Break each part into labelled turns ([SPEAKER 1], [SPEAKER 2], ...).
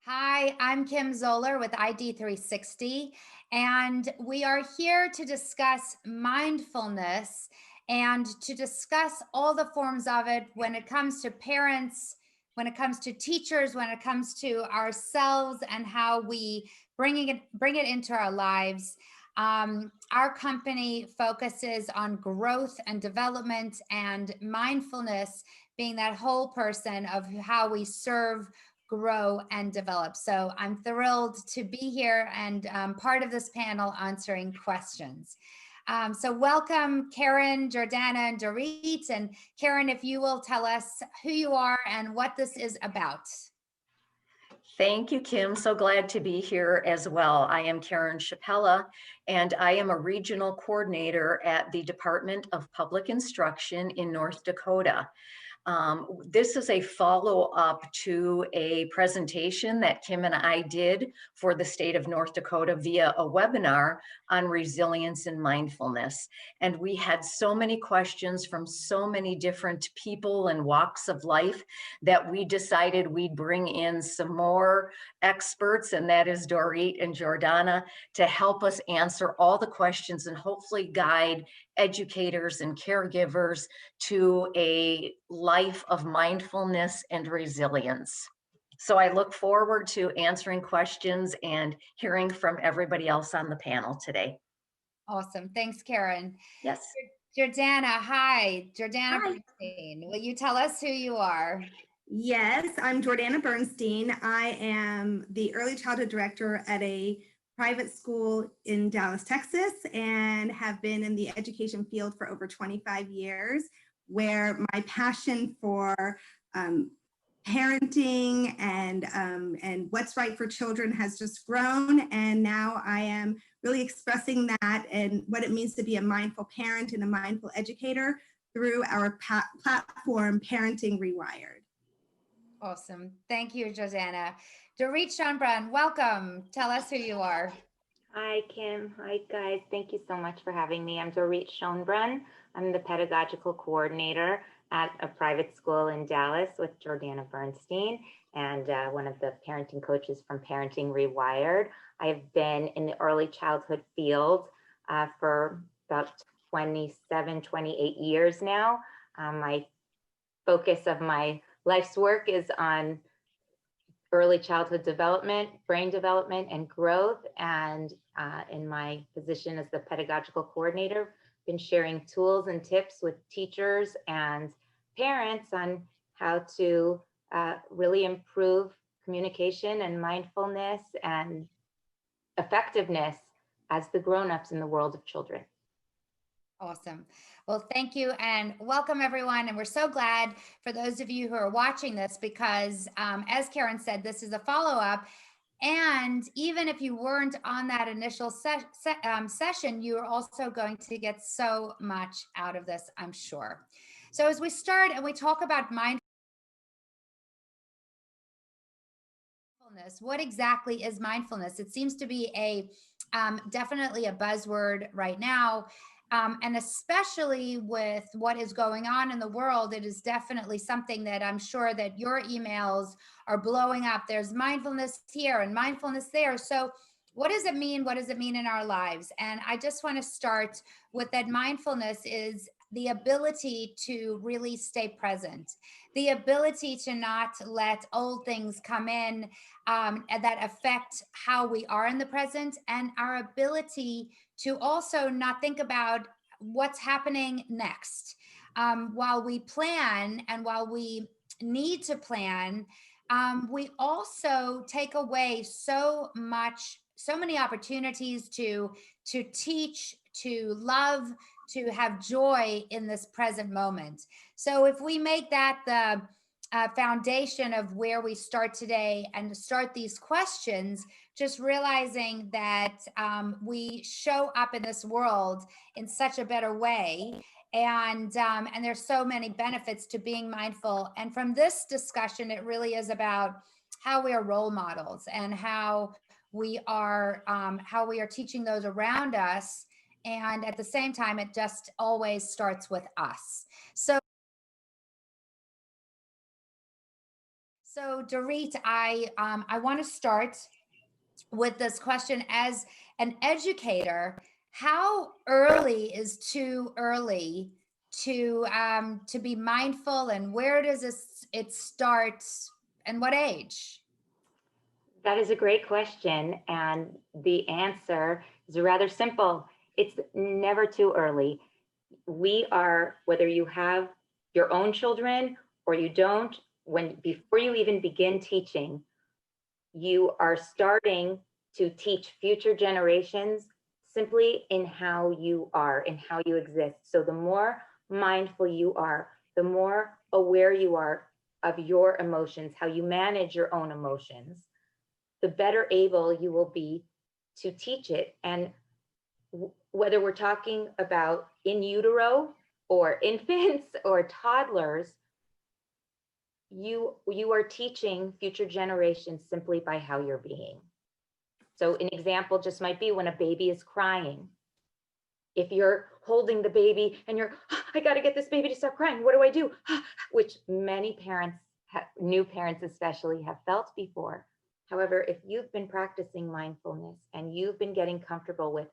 [SPEAKER 1] Hi, I'm Kim Zoller with ID 360, and we are here to discuss mindfulness and to discuss all the forms of it when it comes to parents, when it comes to teachers, when it comes to ourselves, and how we bring it into our lives. Our company focuses on growth and development and mindfulness being that whole person of how we serve, grow, and develop. So I'm thrilled to be here and part of this panel answering questions. So welcome, Karen, Jordana, and Dorit. And Karen, if you will tell us who you are and what this is about.
[SPEAKER 2] Thank you, Kim. So glad to be here as well. I am Karen Chapella, and I am a regional coordinator at the Department of Public Instruction in North Dakota. This is a follow-up to a presentation that Kim and I did for the state of North Dakota via a webinar on resilience and mindfulness. And we had so many questions from so many different people and walks of life that we decided we'd bring in some more experts, and that is Dorit and Jordana, to help us answer all the questions and hopefully guide educators and caregivers to a life of mindfulness and resilience. So I look forward to answering questions and hearing from everybody else on the panel today.
[SPEAKER 1] Awesome. Thanks, Karen.
[SPEAKER 2] Yes.
[SPEAKER 1] Jordana, hi. Jordana
[SPEAKER 3] Hi.
[SPEAKER 1] Bernstein. Will you tell us who you are?
[SPEAKER 3] Yes, I'm Jordana Bernstein. I am the early childhood director at a private school in Dallas, Texas, and have been in the education field for over 25 years, where my passion for parenting and what's right for children has just grown. And now I am really expressing that and what it means to be a mindful parent and a mindful educator through our platform, Parenting Rewired.
[SPEAKER 1] Awesome. Thank you, Jordana. Dorit Schonbrun, welcome. Tell us who you are.
[SPEAKER 4] Hi, Kim. Hi, guys. Thank you so much for having me. I'm Dorit Schonbrun. I'm the pedagogical coordinator at a private school in Dallas with Jordana Bernstein and one of the parenting coaches from Parenting Rewired. I've been in the early childhood field for about 27, 28 years now. My focus of my life's work is on early childhood development, brain development, and growth. And in my position as the pedagogical coordinator, been sharing tools and tips with teachers and parents on how to really improve communication and mindfulness and effectiveness as the grown-ups in the world of children.
[SPEAKER 1] Awesome. Well, thank you and welcome everyone. And we're so glad for those of you who are watching this because as Karen said, this is a follow-up. And even if you weren't on that initial session, you are also going to get so much out of this, I'm sure. So as we start and we talk about mindfulness, what exactly is mindfulness? It seems to be a definitely a buzzword right now. And especially with what is going on in the world, it is definitely something that I'm sure that your emails are blowing up. There's mindfulness here and mindfulness there. So what does it mean? What does it mean in our lives? And I just want to start with that mindfulness is the ability to really stay present, the ability to not let old things come in that affect how we are in the present, and our ability to also not think about what's happening next. While we plan and while we need to plan, we also take away so many opportunities to teach, to love, to have joy in this present moment. So if we make that the foundation of where we start today and start these questions, just realizing that we show up in this world in such a better way. And there's so many benefits to being mindful. And from this discussion, it really is about how we are role models and how we are teaching those around us. And at the same time, it just always starts with us. So Dorit, I want to start with this question. As an educator, how early is too early to be mindful, and where does it start, and what age?
[SPEAKER 4] That is a great question. And the answer is rather simple. It's never too early. We are, whether you have your own children or you don't, before you even begin teaching, you are starting to teach future generations simply in how you are, in how you exist. So the more mindful you are, the more aware you are of your emotions, how you manage your own emotions, the better able you will be to teach it. And whether we're talking about in utero or infants or toddlers, you are teaching future generations simply by how you're being. So an example just might be when a baby is crying. If you're holding the baby and you're, I got to get this baby to stop crying. What do I do? Which many parents, new parents especially, have felt before. However, if you've been practicing mindfulness and you've been getting comfortable with,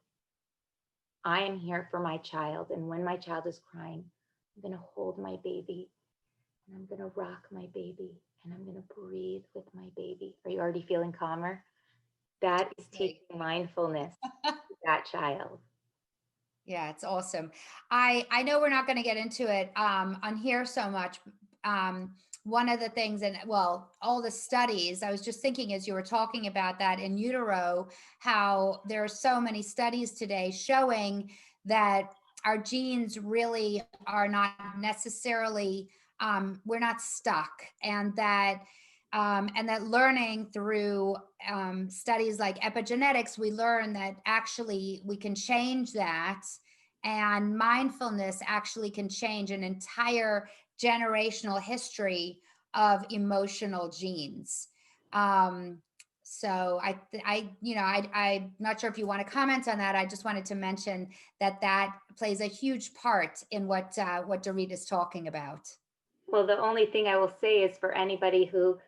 [SPEAKER 4] I am here for my child, and when my child is crying, I'm going to hold my baby and I'm going to rock my baby and I'm going to breathe with my baby. Are you already feeling calmer? That is teaching mindfulness to that child.
[SPEAKER 1] Yeah, it's awesome. I know we're not going to get into it on here so much. One of the things, and well, all the studies, I was just thinking as you were talking about that in utero, how there are so many studies today showing that our genes really are not necessarily, we're not stuck, and that learning through studies like epigenetics, we learn that actually we can change that, and mindfulness actually can change an entire generational history of emotional genes. So I'm not sure if you want to comment on that. I just wanted to mention that plays a huge part in what Dorit is talking about.
[SPEAKER 4] Well, the only thing I will say is for anybody who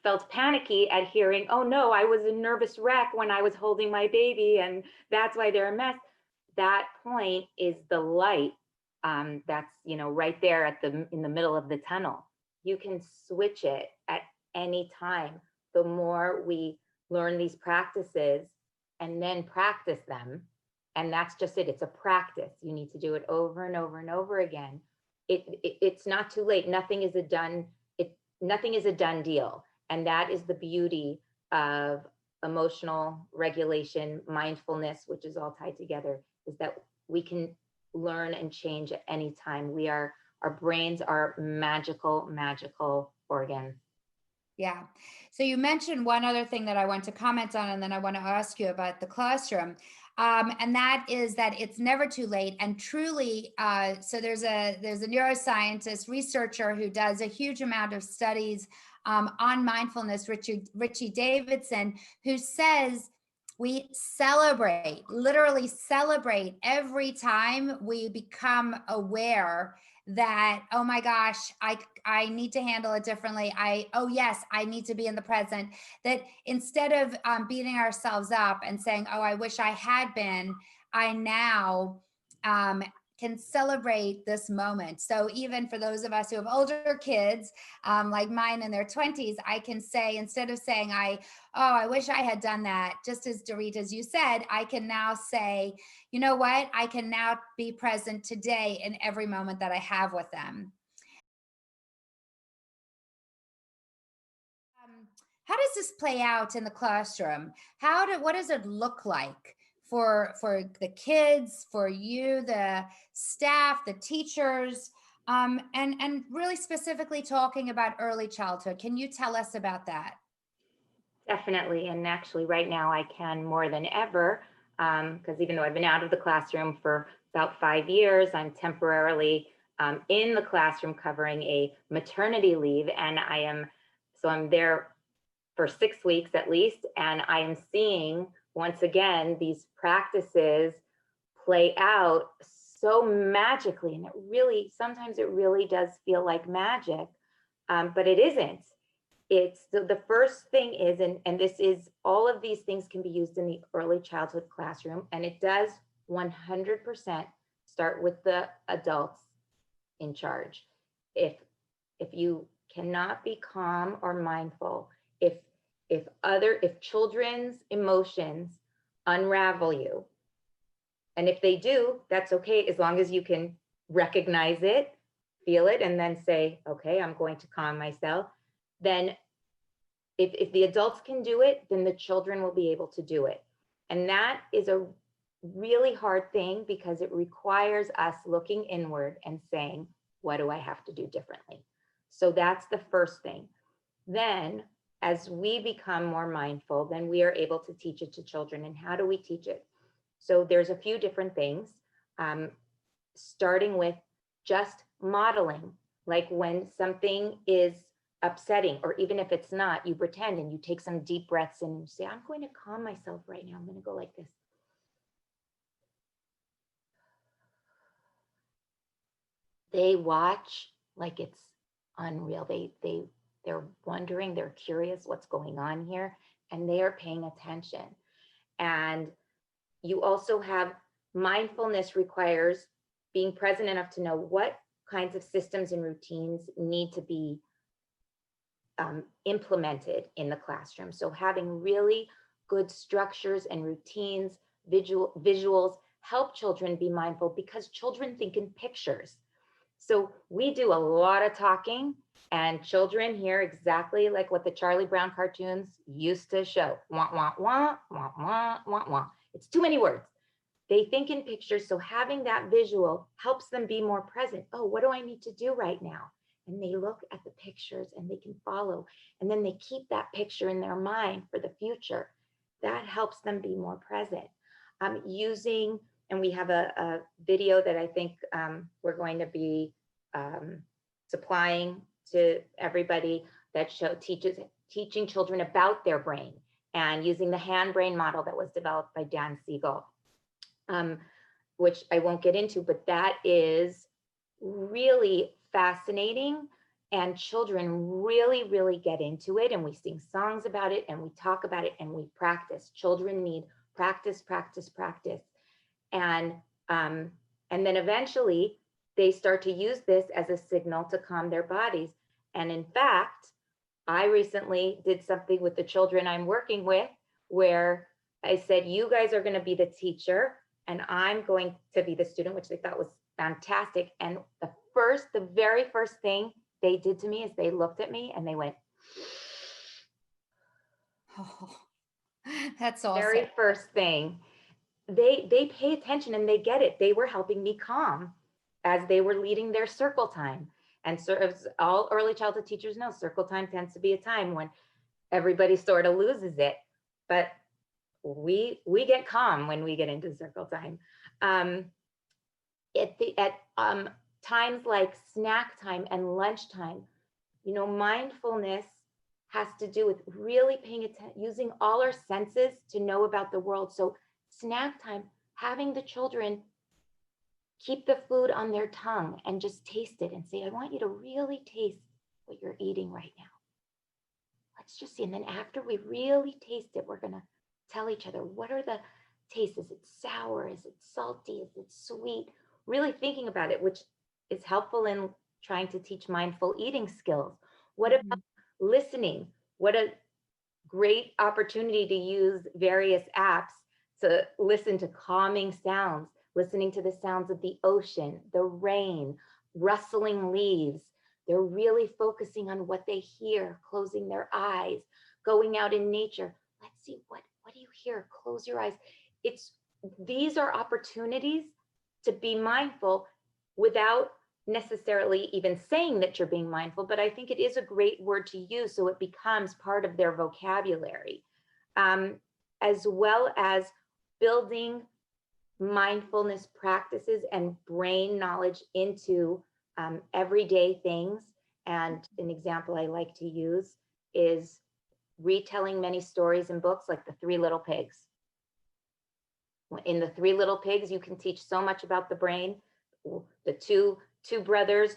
[SPEAKER 4] felt panicky at hearing, oh no, I was a nervous wreck when I was holding my baby and that's why they're a mess. That point is the light that's right there in the middle of the tunnel. You can switch it at any time. The more we learn these practices and then practice them, and that's just it. It's a practice. You need to do it over and over and over again. It's not too late. Nothing is a done deal. And that is the beauty of emotional regulation, mindfulness, which is all tied together, is that we can learn and change at any time. Our brains are magical organs.
[SPEAKER 1] Yeah. So you mentioned one other thing that I want to comment on, and then I want to ask you about the classroom. And that is that it's never too late. And truly, so there's a neuroscientist researcher who does a huge amount of studies on mindfulness, Richie Davidson, who says we literally celebrate every time we become aware that, oh my gosh, I need to handle it differently. Oh yes, I need to be in the present. That instead of beating ourselves up and saying, oh, I wish I had been, I now can celebrate this moment. So even for those of us who have older kids, like mine in their 20s, I can say, instead of saying, I wish I had done that, just as Dorit, as you said, I can now say, you know what, I can now be present today in every moment that I have with them. How does this play out in the classroom? What does it look like for the kids, for you, the staff, the teachers, and really specifically talking about early childhood? Can you tell us about that?
[SPEAKER 4] Definitely. And actually right now I can more than ever, because even though I've been out of the classroom for about 5 years, I'm temporarily in the classroom covering a maternity leave. And I'm there for 6 weeks at least. And I am seeing once again, these practices play out so magically. And sometimes it really does feel like magic, but it isn't. it's the first thing is, and this is, all of these things can be used in the early childhood classroom, and it does 100% start with the adults in charge. If you cannot be calm or mindful, if children's emotions unravel you, and if they do, that's okay, as long as you can recognize it, feel it, and then say, okay, I'm going to calm myself. Then if the adults can do it, then the children will be able to do it. And that is a really hard thing, because it requires us looking inward and saying, what do I have to do differently? So that's the first thing. Then as we become more mindful, then we are able to teach it to children. And how do we teach it? So there's a few different things, starting with just modeling, like when something is upsetting, or even if it's not, you pretend and you take some deep breaths and you say, I'm going to calm myself right now. I'm going to go like this. They watch like it's unreal. They're wondering, they're curious what's going on here, and they are paying attention. And you also have mindfulness requires being present enough to know what kinds of systems and routines need to be implemented in the classroom. So having really good structures and routines, visuals help children be mindful, because children think in pictures. So we do a lot of talking, and children hear exactly like what the Charlie Brown cartoons used to show. Wah, wah, wah, wah, wah, wah, wah. It's too many words. They think in pictures, so having that visual helps them be more present. Oh, what do I need to do right now? And they look at the pictures and they can follow, and then they keep that picture in their mind for the future. That helps them be more present. Using, and we have a video that I think we're going to be supplying to everybody that teaching children about their brain, and using the hand brain model that was developed by Dan Siegel, which I won't get into, but that is really fascinating, and children really, really get into it, and we sing songs about it, and we talk about it, and we practice. Children need practice, practice, practice. And then eventually they start to use this as a signal to calm their bodies. And in fact, I recently did something with the children I'm working with, where I said, you guys are going to be the teacher and I'm going to be the student, which they thought was fantastic. And the very first thing they did to me is they looked at me and they went,
[SPEAKER 1] Oh, that's awesome.
[SPEAKER 4] very first thing. They pay attention and they get it. They were helping me calm as they were leading their circle time. And so, as all early childhood teachers know, circle time tends to be a time when everybody sort of loses it, but we get calm when we get into circle time. At times like snack time and lunchtime, mindfulness has to do with really paying attention, using all our senses to know about the world. So snack time, having the children keep the food on their tongue and just taste it and say, I want you to really taste what you're eating right now. Let's just see. And then after we really taste it, we're going to tell each other, what are the tastes? Is it sour? Is it salty? Is it sweet? Really thinking about it, which is helpful in trying to teach mindful eating skills. What about listening? What a great opportunity to use various apps to listen to calming sounds, listening to the sounds of the ocean, the rain, rustling leaves. They're really focusing on what they hear, closing their eyes, going out in nature. Let's see, what do you hear? Close your eyes. These are opportunities to be mindful without necessarily even saying that you're being mindful, but I think it is a great word to use so it becomes part of their vocabulary, as well as building mindfulness practices and brain knowledge into everyday things. And an example I like to use is retelling many stories in books, like The Three Little Pigs. In The Three Little Pigs, you can teach so much about the brain. The two brothers,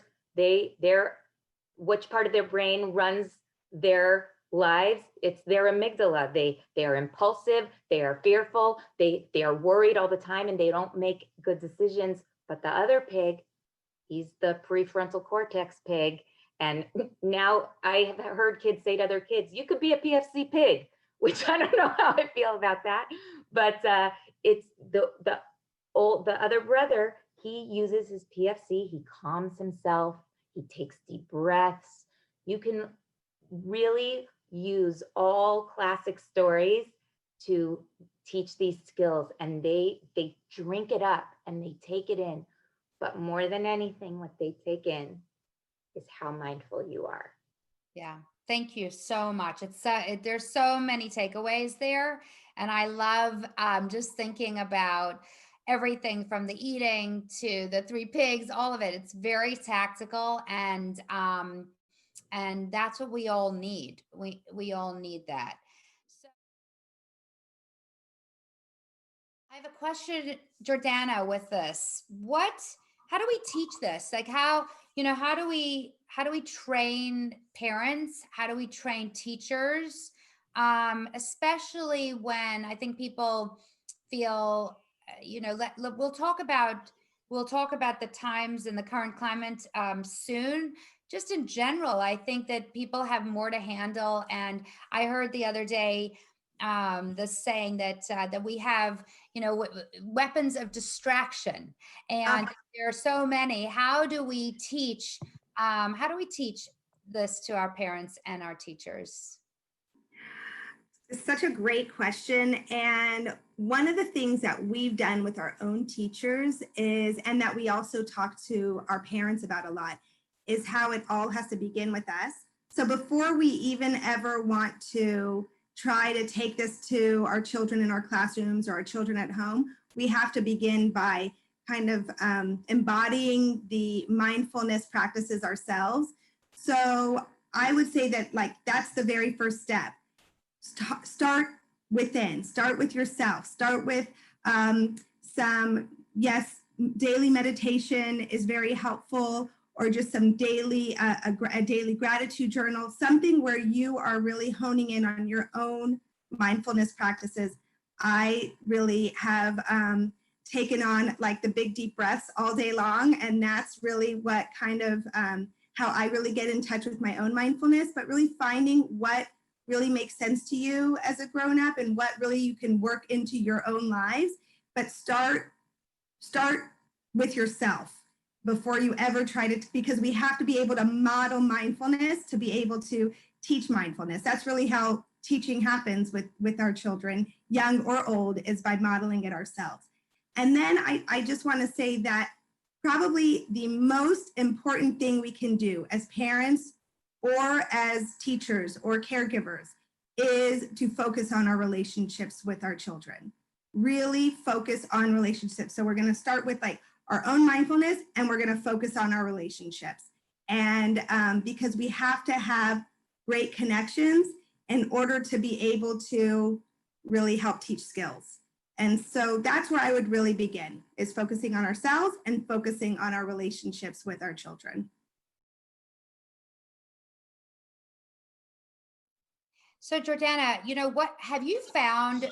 [SPEAKER 4] which part of their brain runs their lives, it's their amygdala. They are impulsive, they are fearful, they are worried all the time, and they don't make good decisions. But the other pig, he's the prefrontal cortex pig. And now I have heard kids say to other kids, you could be a PFC pig, which I don't know how I feel about that. But it's the other brother, he uses his PFC, he calms himself, he takes deep breaths. You can really use all classic stories to teach these skills, and they drink it up and they take it in. But more than anything, what they take in is how mindful you are.
[SPEAKER 1] Yeah. Thank you so much. There's so many takeaways there. And I love just thinking about everything from the eating to the three pigs, all of it. It's very tactical, and that's what we all need. We all need that. So I have a question, Jordana, with this. How do we teach this? Like how do we train parents? How do we train teachers? Especially when I think people feel, we'll talk about the times in the current climate soon. Just in general, I think that people have more to handle. And I heard the other day the saying that we have, weapons of distraction, and there are so many. How do we teach this to our parents and our teachers?
[SPEAKER 3] It's such a great question. And one of the things that we've done with our own teachers and that we also talk to our parents about a lot, is how it all has to begin with us. So before we even ever want to try to take this to our children in our classrooms or our children at home, we have to begin by kind of embodying the mindfulness practices ourselves. So I would say that that's the very first step. Start within, start with yourself, start with daily meditation is very helpful, or just some daily, a daily gratitude journal, something where you are really honing in on your own mindfulness practices. I really have taken on the big deep breaths all day long, and that's really what kind of how I really get in touch with my own mindfulness, but really finding what really makes sense to you as a grown-up and what really you can work into your own lives. But start with yourself before you ever try to, because we have to be able to model mindfulness to be able to teach mindfulness. That's really how teaching happens with our children, young or old, is by modeling it ourselves. And then I just want to say that probably the most important thing we can do as parents or as teachers or caregivers is to focus on our relationships with our children. Really focus on relationships. So we're going to start with our own mindfulness, and we're going to focus on our relationships. And because we have to have great connections in order to be able to really help teach skills. And so that's where I would really begin, is focusing on ourselves and focusing on our relationships with our children.
[SPEAKER 1] So Jordana, what have you found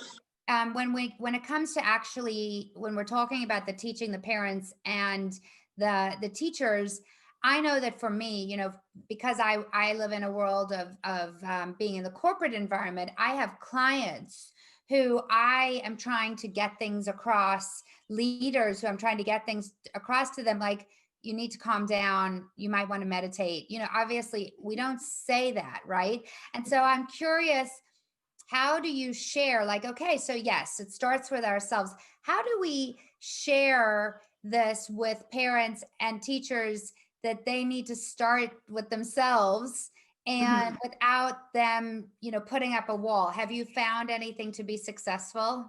[SPEAKER 1] when it comes to actually, when we're talking about the teaching, the parents and the teachers? I know that for me, because I live in a world of being in the corporate environment, I have clients who I am trying to get things across, leaders who I'm trying to get things across to them, like, you need to calm down, you might want to meditate. Obviously we don't say that, right? And so I'm curious, how do you share, okay, so yes, it starts with ourselves. How do we share this with parents and teachers, that they need to start with themselves and without them, putting up a wall? Have you found anything to be successful?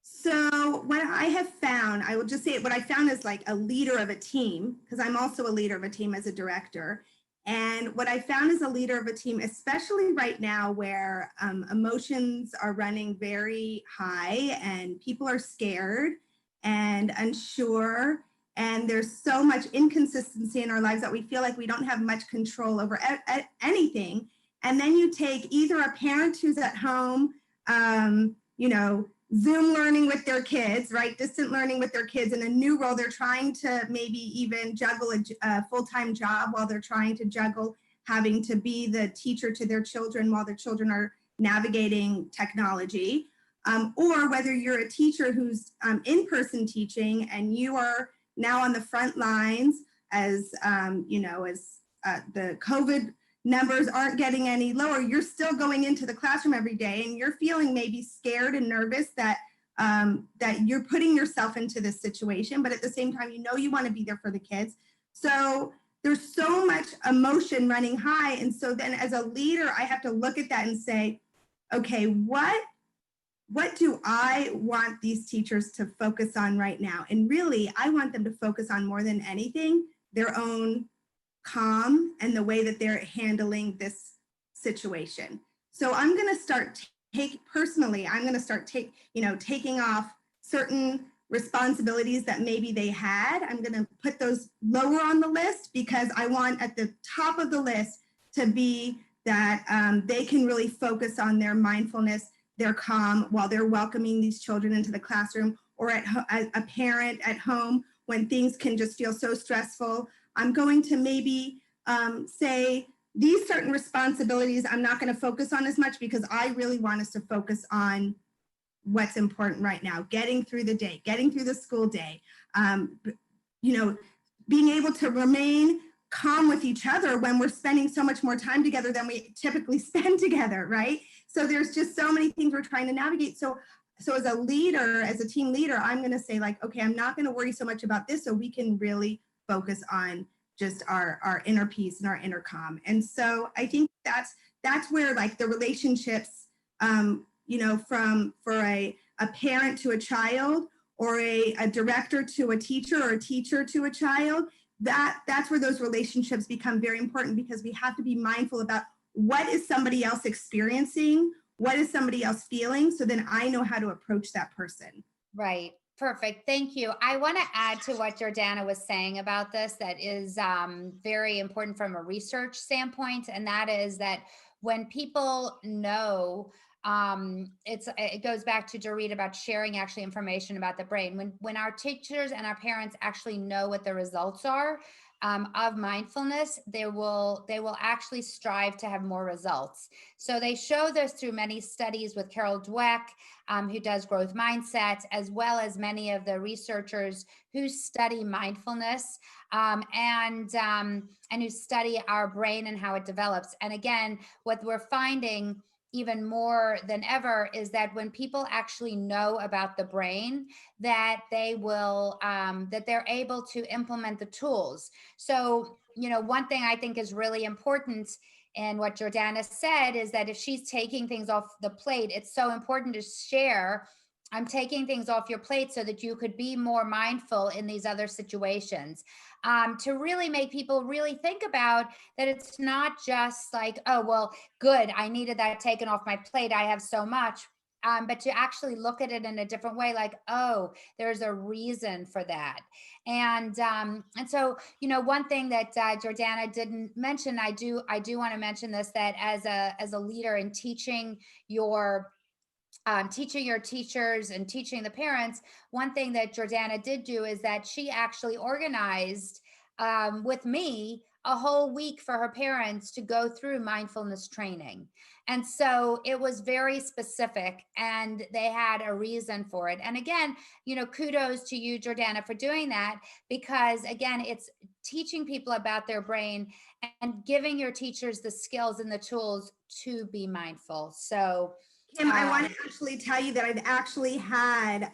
[SPEAKER 3] So what I have found, I will just say what I found is a leader of a team, because I'm also a leader of a team as a director. And what I found as a leader of a team, especially right now where emotions are running very high and people are scared and unsure, and there's so much inconsistency in our lives that we feel like we don't have much control over anything, And then you take either a parent who's at home, you know, Zoom learning with their kids, right? Distant learning with their kids in a new role. They're trying to maybe even juggle a full-time job while they're trying to juggle having to be the teacher to their children while their children are navigating technology. Or whether you're a teacher who's in-person teaching and you are now on the front lines as, you know, as the COVID numbers aren't getting any lower, you're still going into the classroom every day and you're feeling maybe scared and nervous that that you're putting yourself into this situation, but at the same time, you know you want to be there for the kids. So there's so much emotion running high. And so then as a leader, I have to look at that and say, okay, what do I want these teachers to focus on right now? And really, I want them to focus on more than anything, their own calm and the way that they're handling this situation. So I'm going to start I'm going to start taking off certain responsibilities that maybe they had. I'm going to put those lower on the list because I want at the top of the list to be that they can really focus on their mindfulness, their calm while they're welcoming these children into the classroom, or as a parent at home when things can just feel so stressful. I'm going to maybe say these certain responsibilities I'm not going to focus on as much because I really want us to focus on what's important right now, getting through the day, getting through the school day, you know, being able to remain calm with each other when we're spending so much more time together than we typically spend together, right? So there's just so many things we're trying to navigate. So as a leader, as a team leader, I'm going to say like, okay, I'm not going to worry so much about this so we can really focus on just our inner peace and our inner calm. And so I think that's where like the relationships, you know, for a parent to a child, or a director to a teacher, or a teacher to a child, that's where those relationships become very important, because we have to be mindful about what is somebody else experiencing, what is somebody else feeling, so then I know how to approach that person.
[SPEAKER 1] Right. Perfect. Thank you. I want to add to what Jordana was saying about this that is very important from a research standpoint. And that is that when people know, it goes back to Dorit about sharing actually information about the brain. When our teachers and our parents actually know what the results are of mindfulness, they will actually strive to have more results. So they show this through many studies with Carol Dweck, who does growth mindset, as well as many of the researchers who study mindfulness and who study our brain and how it develops. And again, what we're finding even more than ever is that when people actually know about the brain, that they will that they're able to implement the tools. So, you know, one thing I think is really important, and what Jordana said, is that if she's taking things off the plate, it's so important to share. I'm taking things off your plate so that you could be more mindful in these other situations, to really make people really think about that. It's not just like, oh, well, good, I needed that taken off my plate, I have so much. But to actually look at it in a different way, like, oh, there's a reason for that. And so, you know, one thing that Jordana didn't mention, I do want to mention this, that as a leader in teaching your teachers and teaching the parents, one thing that Jordana did do is that she actually organized with me a whole week for her parents to go through mindfulness training. And so it was very specific and they had a reason for it. And again, you know, kudos to you, Jordana, for doing that, because again, it's teaching people about their brain and giving your teachers the skills and the tools to be mindful. So
[SPEAKER 3] Kim, I want to actually tell you that I've actually had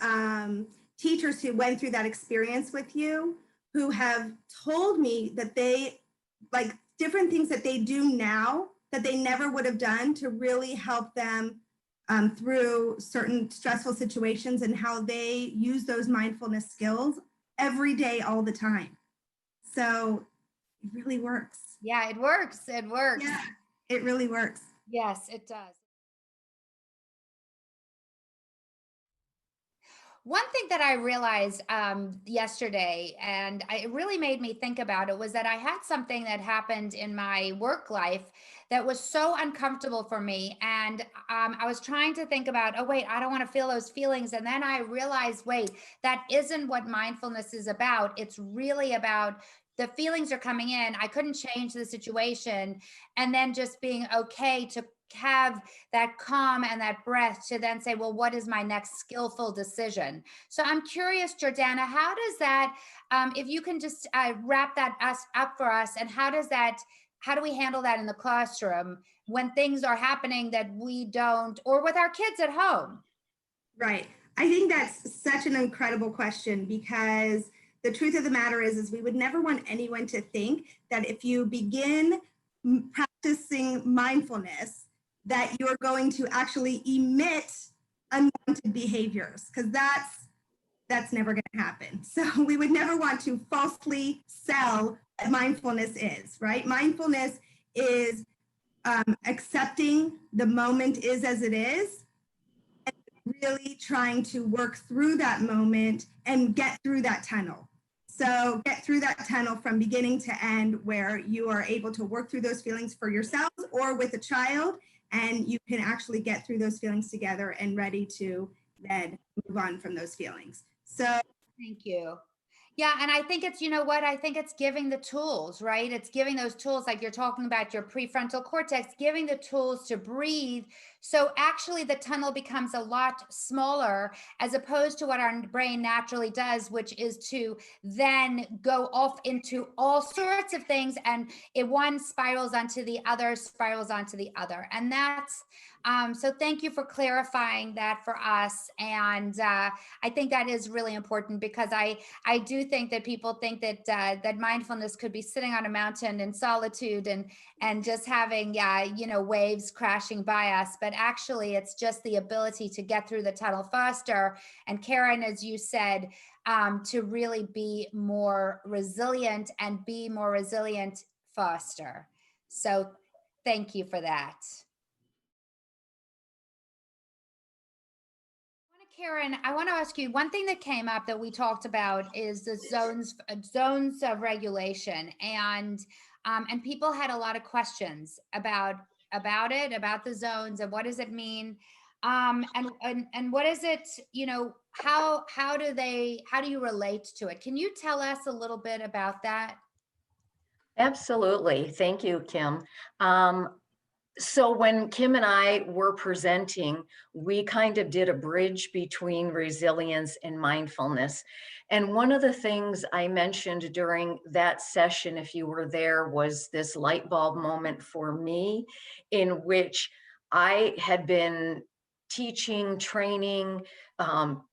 [SPEAKER 3] teachers who went through that experience with you, who have told me that they, like, different things that they do now that they never would have done to really help them through certain stressful situations, and how they use those mindfulness skills every day, all the time. So it really works.
[SPEAKER 1] Yeah, it works. It works.
[SPEAKER 3] Yeah, it really works.
[SPEAKER 1] Yes, it does. One thing that I realized yesterday, and it really made me think about it, was that I had something that happened in my work life that was so uncomfortable for me. And I was trying to think about, oh, wait, I don't want to feel those feelings. And then I realized, wait, that isn't what mindfulness is about. It's really about the feelings are coming in. I couldn't change the situation. And then just being okay to have that calm and that breath to then say, well, what is my next skillful decision? So I'm curious, Jordana, how does that, if you can just wrap that up for us, and how do we handle that in the classroom when things are happening that we don't, or with our kids at home?
[SPEAKER 3] Right. I think that's such an incredible question, because the truth of the matter is we would never want anyone to think that if you begin practicing mindfulness, that you're going to actually emit unwanted behaviors, because that's never going to happen. So we would never want to falsely sell what mindfulness is, right? Mindfulness is accepting the moment is as it is, and really trying to work through that moment and get through that tunnel. So get through that tunnel from beginning to end, where you are able to work through those feelings for yourselves or with a child, and you can actually get through those feelings together and ready to then move on from those feelings. So
[SPEAKER 1] Thank you. Yeah, and I think it's, you know what, I think it's giving the tools, right? It's giving those tools, like you're talking about your prefrontal cortex, giving the tools to breathe. So actually the tunnel becomes a lot smaller, as opposed to what our brain naturally does, which is to then go off into all sorts of things, and one spirals onto the other, spirals onto the other. And that's, so thank you for clarifying that for us. And I think that is really important, because I do think that people think that that mindfulness could be sitting on a mountain in solitude and just having waves crashing by us, but actually it's just the ability to get through the tunnel faster. And Karen, as you said, to really be more resilient and be more resilient faster. So thank you for that. Karen, I want to ask you, one thing that came up that we talked about is the zones of regulation, and people had a lot of questions about it, about the zones, and what does it mean, and what is it, how do you relate to it? Can you tell us a little bit about that?
[SPEAKER 2] Absolutely. Thank you, Kim. So when Kim and I were presenting, we kind of did a bridge between resilience and mindfulness. And one of the things I mentioned during that session, if you were there, was this light bulb moment for me, in which I had been teaching, training,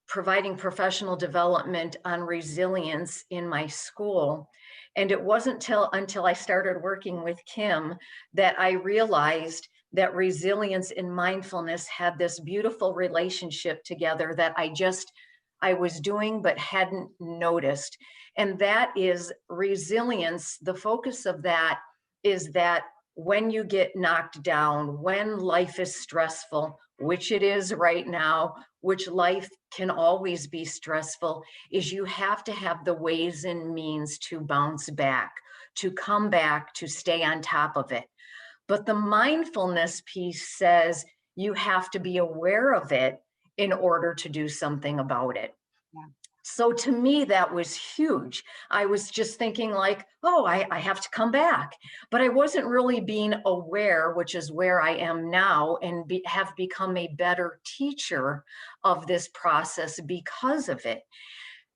[SPEAKER 2] providing professional development on resilience in my school. And it wasn't until I started working with Kim that I realized that resilience and mindfulness had this beautiful relationship together that I was doing but hadn't noticed. And that is resilience. The focus of that is that when you get knocked down, when life is stressful, which it is right now, which life can always be stressful, is you have to have the ways and means to bounce back, to come back, to stay on top of it. But the mindfulness piece says you have to be aware of it in order to do something about it.
[SPEAKER 1] Yeah.
[SPEAKER 2] So to me, that was huge. I was just thinking like, oh, I have to come back. But I wasn't really being aware, which is where I am now, and have become a better teacher of this process because of it.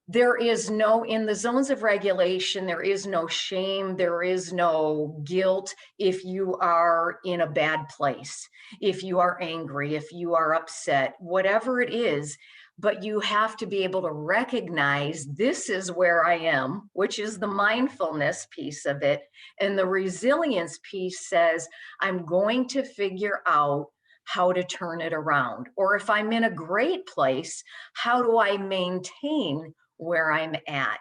[SPEAKER 2] There is no, in the zones of regulation, there is no shame, there is no guilt if you are in a bad place, if you are angry, if you are upset, whatever it is. But you have to be able to recognize this is where I am, which is the mindfulness piece of it. And the resilience piece says, I'm going to figure out how to turn it around. Or if I'm in a great place, how do I maintain where I'm at?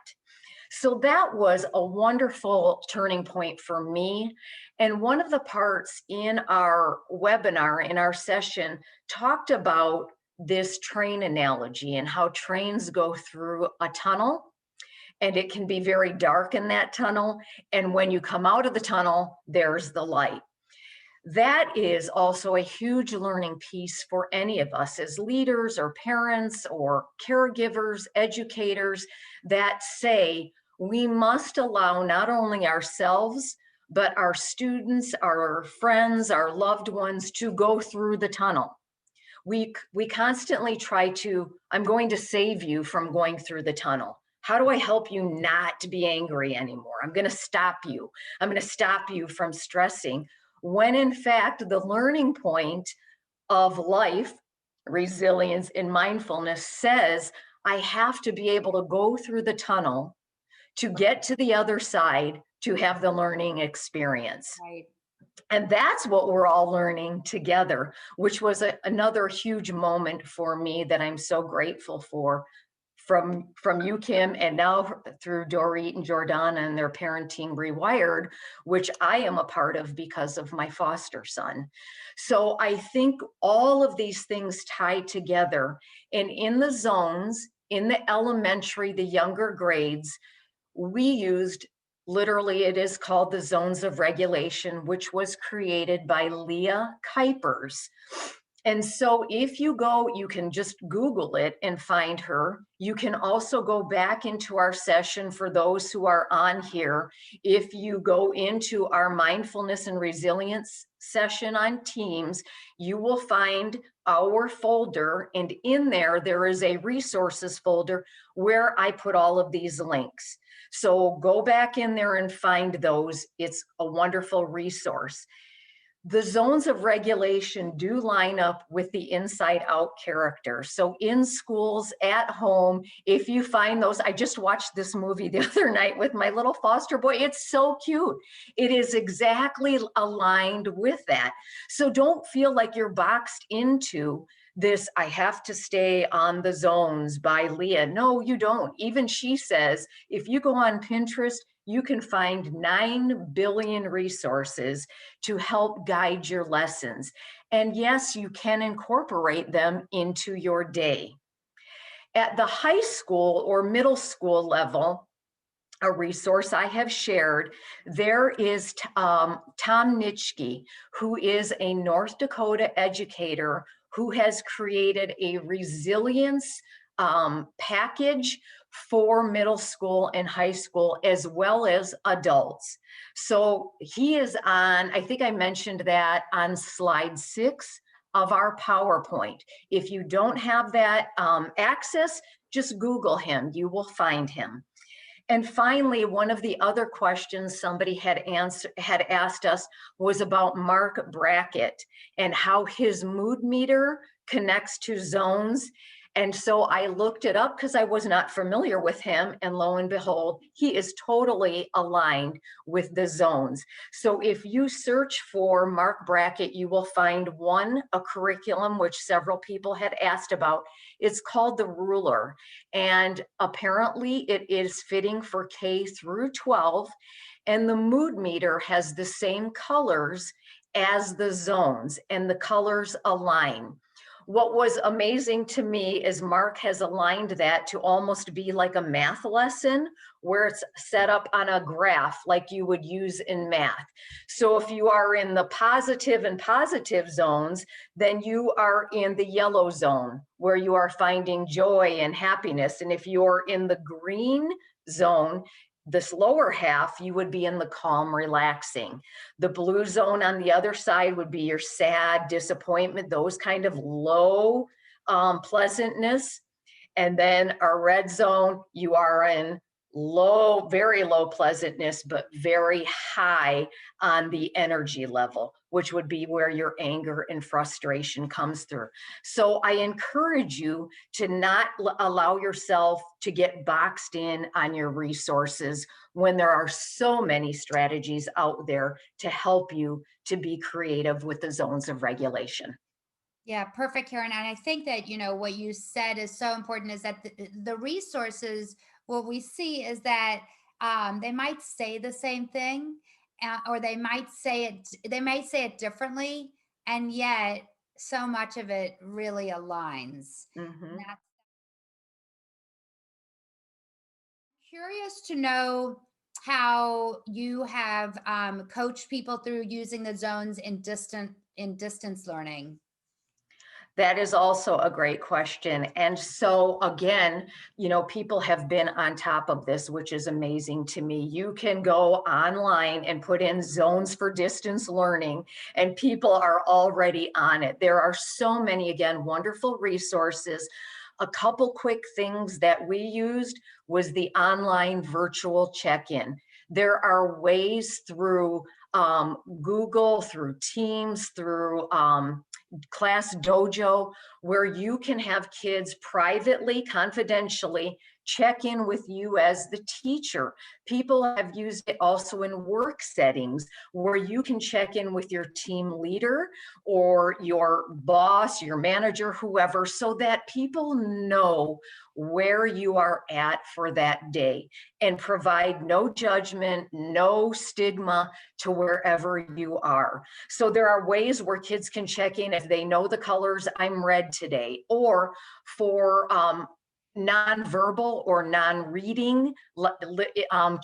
[SPEAKER 2] So that was a wonderful turning point for me. And one of the parts in our webinar, in our session, talked about this train analogy and how trains go through a tunnel, and it can be very dark in that tunnel. And when you come out of the tunnel, there's the light. That is also a huge learning piece for any of us as leaders or parents or caregivers, educators, that say we must allow not only ourselves, but our students, our friends, our loved ones to go through the tunnel. We constantly try to, I'm going to save you from going through the tunnel. How do I help you not to be angry anymore? I'm going to stop you. I'm going to stop you from stressing. When in fact, the learning point of life, resilience, and mindfulness says, I have to be able to go through the tunnel to get to the other side to have the learning experience.
[SPEAKER 1] Right.
[SPEAKER 2] And that's what we're all learning together, which was another huge moment for me that I'm so grateful for from you, Kim, and now through Dorit and Jordana and their Parenting Rewired, which I am a part of because of my foster son. So I think all of these things tie together. And in the zones, in the elementary, the younger grades, we used, literally it is called the zones of regulation, which was created by Leah Kuypers. And so if you go, you can just Google it and find her. You can also go back into our session for those who are on here. If you go into our mindfulness and resilience session on Teams, you will find our folder, and in there is a resources folder where I put all of these links. So go back in there and find those. It's a wonderful resource. The zones of regulation do line up with the inside out character. So in schools, at home, if you find those, I just watched this movie the other night with my little foster boy. It's so cute. It is exactly aligned with that. So don't feel like you're boxed into this, I have to stay on the zones by Leah. No, you don't. Even she says, if you go on Pinterest, you can find 9 billion resources to help guide your lessons. And yes, you can incorporate them into your day. At the high school or middle school level, a resource I have shared, there is Tom Nitschke, who is a North Dakota educator who has created a resilience package for middle school and high school, as well as adults. So he is on, I think I mentioned that on slide 6 of our PowerPoint. If you don't have that access, just Google him, you will find him. And finally, one of the other questions somebody had asked us was about Mark Brackett and how his mood meter connects to zones. And so I looked it up because I was not familiar with him. And lo and behold, he is totally aligned with the zones. So if you search for Mark Brackett, you will find a curriculum which several people had asked about. It's called The Ruler. And apparently it is fitting for K through 12. And the mood meter has the same colors as the zones, and the colors align. What was amazing to me is Mark has aligned that to almost be like a math lesson where it's set up on a graph like you would use in math. So if you are in the positive and positive zones, then you are in the yellow zone where you are finding joy and happiness. And if you're in the green zone, this lower half, you would be in the calm, relaxing. The blue zone on the other side would be your sad, disappointment, those kind of low pleasantness. And then our red zone, you are in low, very low pleasantness, but very high on the energy level, which would be where your anger and frustration comes through. So I encourage you to not allow yourself to get boxed in on your resources when there are so many strategies out there to help you to be creative with the zones of regulation.
[SPEAKER 1] Yeah, perfect, Karen. And I think that, what you said is so important is that the resources, what we see is that they might say the same thing, or they might say it differently. And yet so much of it really aligns. And
[SPEAKER 2] Mhm.
[SPEAKER 1] that's curious to know how you have coached people through using the zones in distance learning.
[SPEAKER 2] That is also a great question. And so again, people have been on top of this, which is amazing to me. You can go online and put in zones for distance learning, and people are already on it. There are so many, again, wonderful resources. A couple quick things that we used was the online virtual check-in. There are ways through Google, through Teams, through Class Dojo, where you can have kids privately, confidentially check in with you as the teacher. People have used it also in work settings where you can check in with your team leader or your boss, your manager, whoever, so that people know where you are at for that day and provide no judgment, no stigma to wherever you are. So there are ways where kids can check in if they know the colors, I'm red today, or for nonverbal or non-reading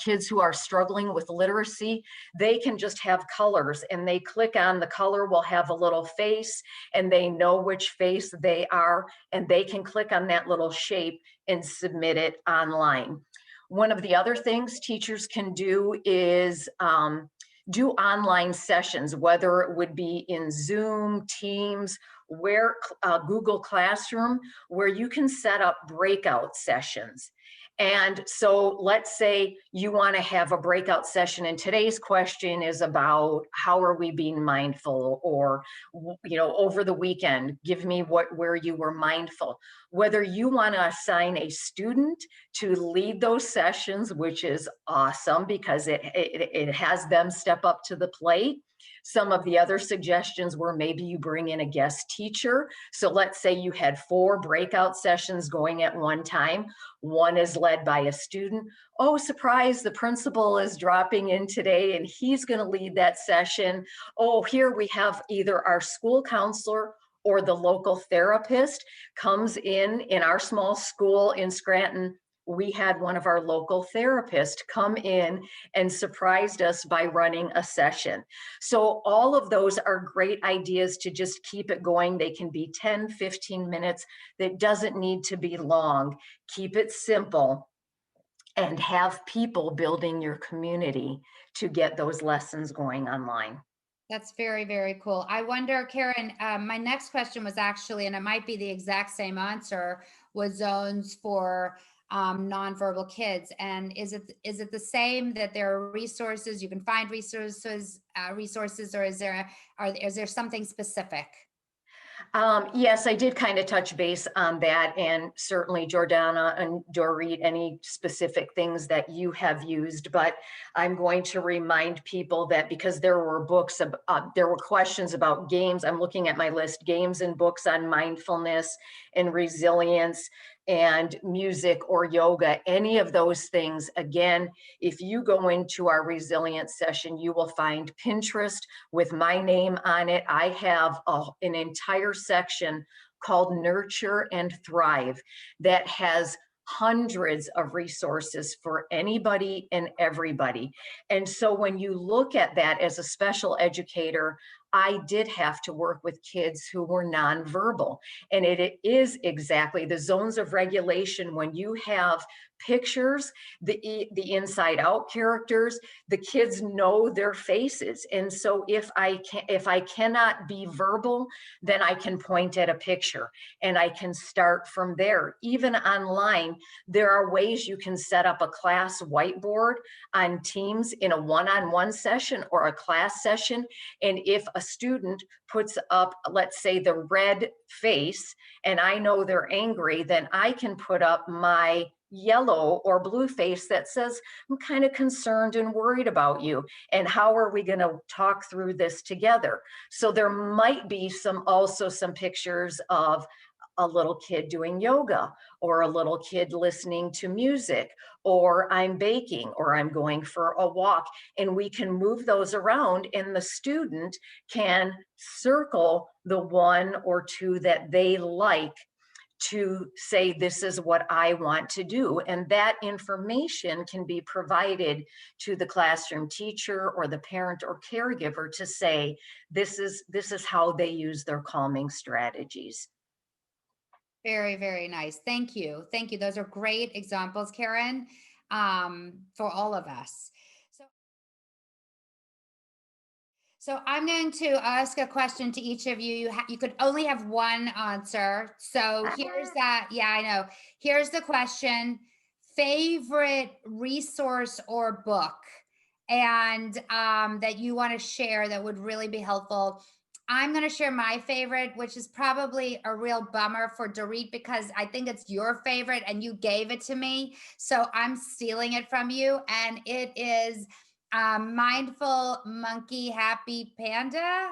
[SPEAKER 2] kids who are struggling with literacy, they can just have colors and they click on the color will have a little face and they know which face they are and they can click on that little shape and submit it online. One of the other things teachers can do is do online sessions, whether it would be in Zoom, Teams, where Google Classroom, where you can set up breakout sessions. And so let's say you want to have a breakout session, and today's question is about how are we being mindful, or over the weekend, give me where you were mindful. Whether you want to assign a student to lead those sessions, which is awesome because it has them step up to the plate. Some of the other suggestions were maybe you bring in a guest teacher. So let's say you had 4 breakout sessions going at one time. One is led by a student. Oh, surprise, the principal is dropping in today and he's going to lead that session. Oh, here we have either our school counselor or the local therapist comes in our small school in Scranton. We had one of our local therapists come in and surprised us by running a session. So all of those are great ideas to just keep it going. They can be 10, 15 minutes. That doesn't need to be long. Keep it simple and have people building your community to get those lessons going online.
[SPEAKER 1] That's very, very cool. I wonder, Karen, my next question was actually, and it might be the exact same answer, was zones for nonverbal kids. And is it the same that there are resources, you can find resources, or is there something specific?
[SPEAKER 2] Yes, I did kind of touch base on that, and certainly Jordana and Dorit, any specific things that you have used, but I'm going to remind people that because there were there were questions about games. I'm looking at my list, games and books on mindfulness and resilience and music or yoga, any of those things. Again, if you go into our resilience session, you will find Pinterest with my name on it. I have an entire section called Nurture and Thrive that has hundreds of resources for anybody and everybody. And so when you look at that as a special educator, I did have to work with kids who were nonverbal. And it is exactly the zones of regulation when you have pictures, the inside out characters, the kids know their faces. And so if I cannot be verbal, then I can point at a picture and I can start from there. Even online, there are ways you can set up a class whiteboard on Teams in a one-on-one session or a class session. And if a student puts up, let's say, the red face, and I know they're angry, then I can put up my yellow or blue face that says, I'm kind of concerned and worried about you. And how are we going to talk through this together? So there might be also some pictures of a little kid doing yoga, or a little kid listening to music, or I'm baking, or I'm going for a walk. And we can move those around, and the student can circle the one or two that they like to say, this is what I want to do. And that information can be provided to the classroom teacher or the parent or caregiver to say, this is how they use their calming strategies.
[SPEAKER 1] Very, very nice. Thank you. Thank you. Those are great examples, Karen, for all of us. So I'm going to ask a question to each of you. You could only have one answer. So here's that. Yeah, I know. Here's the question. Favorite resource or book and that you want to share that would really be helpful. I'm going to share my favorite, which is probably a real bummer for Dorit because I think it's your favorite and you gave it to me. So I'm stealing it from you. And it is Mindful Monkey Happy Panda.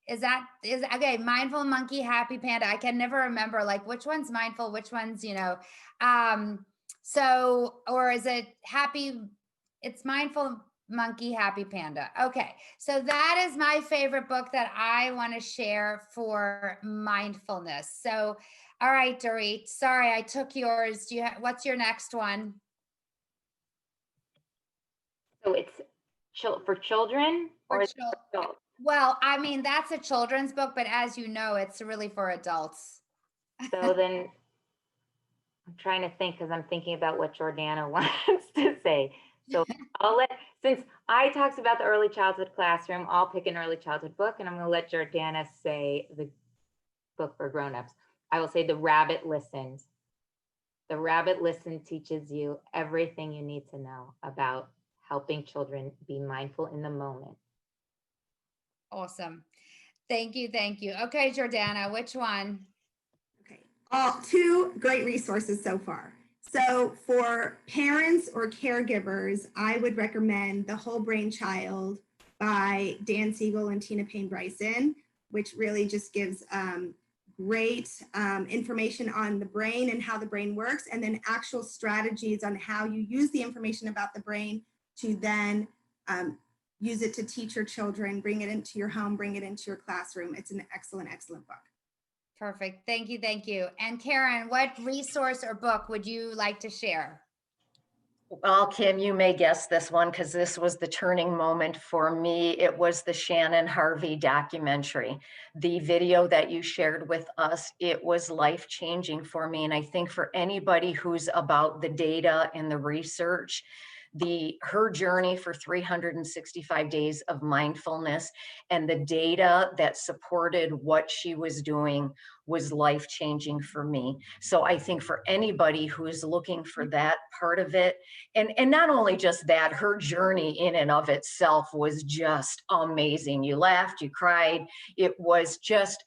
[SPEAKER 1] Is okay? Mindful Monkey Happy Panda. I can never remember like which one's mindful, which one's, so, or is it happy? It's Mindful Monkey Happy Panda. Okay. So that is my favorite book that I want to share for mindfulness. So, all right, Dorit, sorry, I took yours. What's your next one?
[SPEAKER 4] So it's for children or is it for adults?
[SPEAKER 1] Well, I mean, that's a children's book, but as you know, it's really for adults.
[SPEAKER 4] So then I'm trying to think because I'm thinking about what Jordana wants to say. So since I talked about the early childhood classroom, I'll pick an early childhood book and I'm going to let Jordana say the book for grownups. I will say The Rabbit Listened. The Rabbit Listened teaches you everything you need to know about helping children be mindful in the moment.
[SPEAKER 1] Awesome. Thank you. Thank you. Okay, Jordana, which one?
[SPEAKER 3] Okay, two great resources so far. So for parents or caregivers, I would recommend The Whole Brain Child by Dan Siegel and Tina Payne Bryson, which really just gives great information on the brain and how the brain works, and then actual strategies on how you use the information about the brain to then use it to teach your children, bring it into your home, bring it into your classroom. It's an excellent, excellent book.
[SPEAKER 1] Perfect. Thank you. Thank you. And Karen, what resource or book would you like to share?
[SPEAKER 2] Well, Kim, you may guess this one because this was the turning moment for me. It was the Shannon Harvey documentary. The video that you shared with us, it was life-changing for me. And I think for anybody who's about the data and the research, her journey for 365 days of mindfulness and the data that supported what she was doing was life-changing for me. So I think for anybody who is looking for that part of it, and not only just that, her journey in and of itself was just amazing. You laughed, you cried. It was just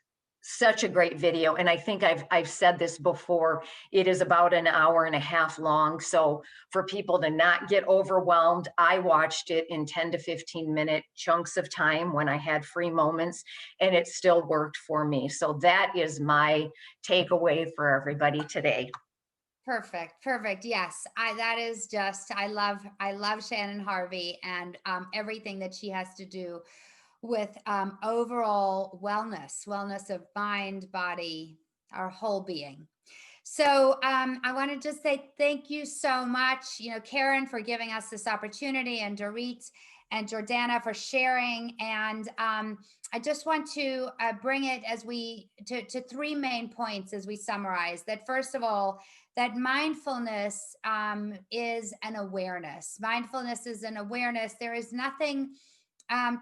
[SPEAKER 2] such a great video. And I think I've said this before, it is about an hour and a half long. So for people to not get overwhelmed, I watched it in 10 to 15 minute chunks of time when I had free moments, and it still worked for me. So that is my takeaway for everybody today.
[SPEAKER 1] Perfect. Perfect. Yes. I love Shannon Harvey and everything that she has to do with overall wellness of mind, body, our whole being. So I want to just say thank you so much, Karen, for giving us this opportunity, and Dorit and Jordana for sharing. And I just want to bring it to three main points as we summarize that. First of all, that mindfulness is an awareness. Mindfulness is an awareness. There is nothing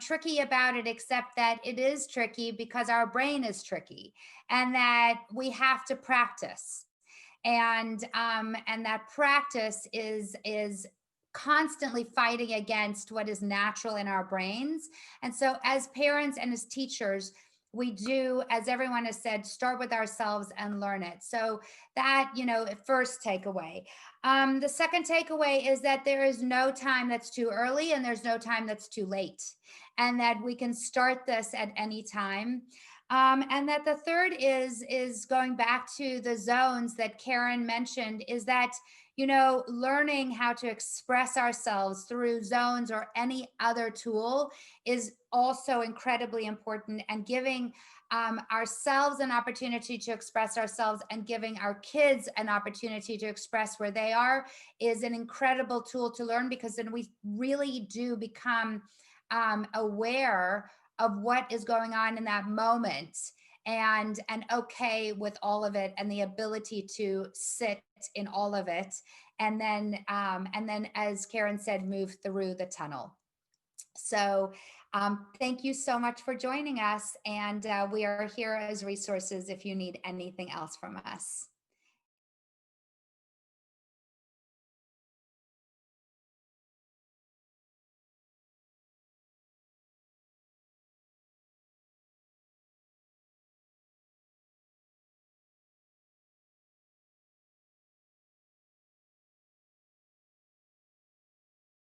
[SPEAKER 1] tricky about it, except that it is tricky because our brain is tricky, and that we have to practice, and that practice is constantly fighting against what is natural in our brains. And so as parents and as teachers, we do, as everyone has said, start with ourselves and learn it. So that, first takeaway. The second takeaway is that there is no time that's too early and there's no time that's too late, and that we can start this at any time. And that the third is going back to the zones that Karen mentioned, is that, you know, learning how to express ourselves through zones or any other tool is also incredibly important, and giving ourselves an opportunity to express ourselves and giving our kids an opportunity to express where they are is an incredible tool to learn, because then we really do become aware of what is going on in that moment, and okay with all of it, and the ability to sit in all of it, and then as Karen said, move through the tunnel. So thank you so much for joining us, and we are here as resources if you need anything else from us.